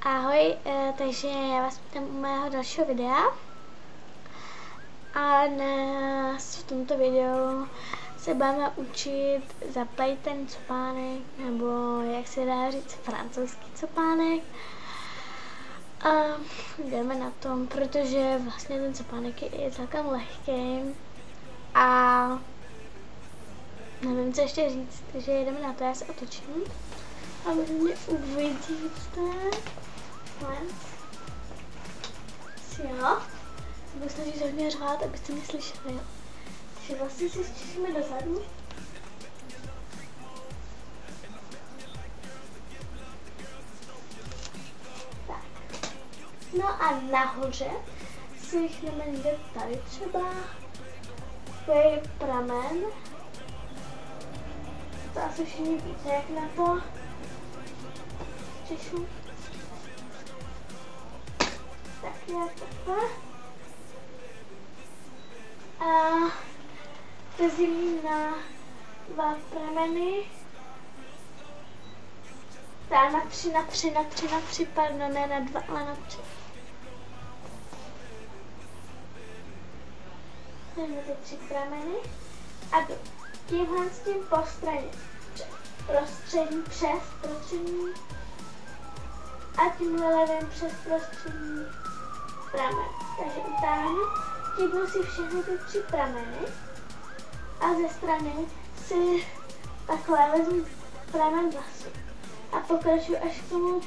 Ahoj, takže já vás vítám u mého dalšího videa. A dnes v tomto videu se budeme učit zapojit ten copánek, nebo jak se dá říct francouzský copánek. A jdeme na tom, protože vlastně ten copánek je celkem lehký. A nevím, co ještě říct, takže jdeme na to, já se otočím. A vy mě uvidíte. Jo, se budu snažit hodně řvát, abyste mě slyšeli. Takže vlastně si zčišíme dozadu. Tak. No a nahoře si nechneme někde tady třeba takový pramen. To asi všichni víte, jak na to čišu. Tak nějak takhle. A rozdělím na dva prameny. Na tři, pardon, ne na dva, ale na tři. Jdeme ty tři prameny a jdu tímhle s tím po straně. Prostřední přes prostřední a tímhle levým přes prostřední pramen. Takže utáhnu, tímhle si všechny ty tři prameny a ze strany si takhle vezmu pramen vlasu a pokračuji až k tomu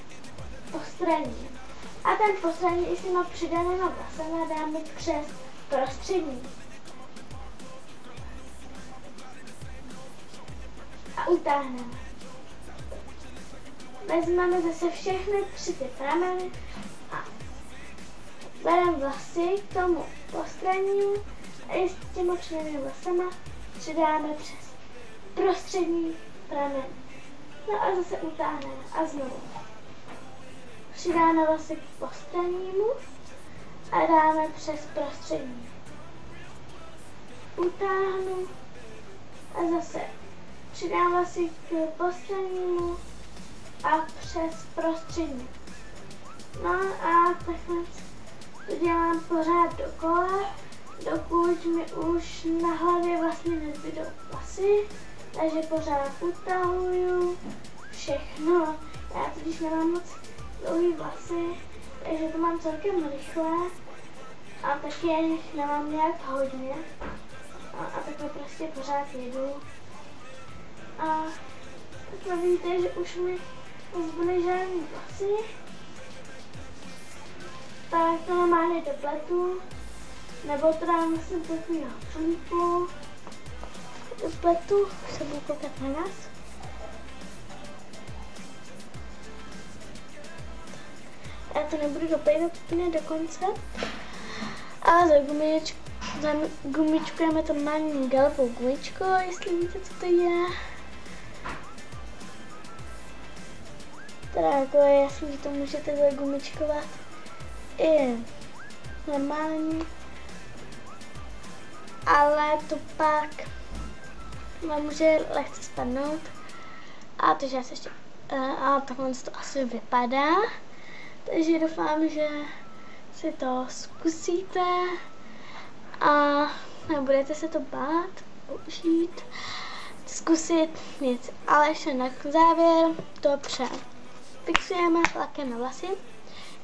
postranní. A ten postranní i s těma přidanýma vlasama dáme přes prostřední. A utáhneme. Vezmeme zase všechny tři ty prameny a bereme vlasy k tomu postrannímu a i s těma přidanými vlasama přidáme přes prostřední pramen. No a zase utáhneme a znovu. Přidáme vlasy k postrannímu a dáme přes prostřední. Utáhnu a zase přidám vlasy k postrannímu a přes prostřední. No a takhle to dělám pořád dokola, dokud mi už na hlavě vlastně nezbydou vlasy, takže pořád utahuju všechno. Já totiž nemám moc dlouhý vlasy, takže to mám celkem rychle a taky jich nemám nějak hodně. A takhle prostě pořád jedu. A takhle vidíte, že už mi nezbyly žádný vlasy. Tak to normálně dopletu, nebo to dám vlastně do takového člunku. Dopletu, se budu koukat na nás. Já to nebudu dopletat úplně do konce. A za gumičku máme to normální galovou gumičku, jestli víte, co to je. Teda jako je jasný, že to můžete zagumičkovat i normální, ale to pak vám může lehce spadnout. A takže já se ještě, a takhle to asi vypadá, takže doufám, že si to zkusíte a nebudete se to bát použít, zkusit nic, ale ještě na závěr to fixujeme lakem na vlasy.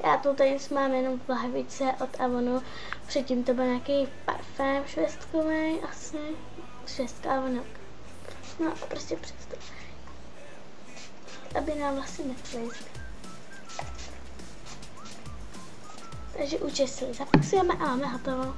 Já tu tady mám jenom v lahvice od Avonu, předtím to byl nějaký parfém švestkový, asi švestka Avonu. No a prostě přesto, aby nám vlasy neplizly. Takže učesili, zafixujeme a máme hotovo.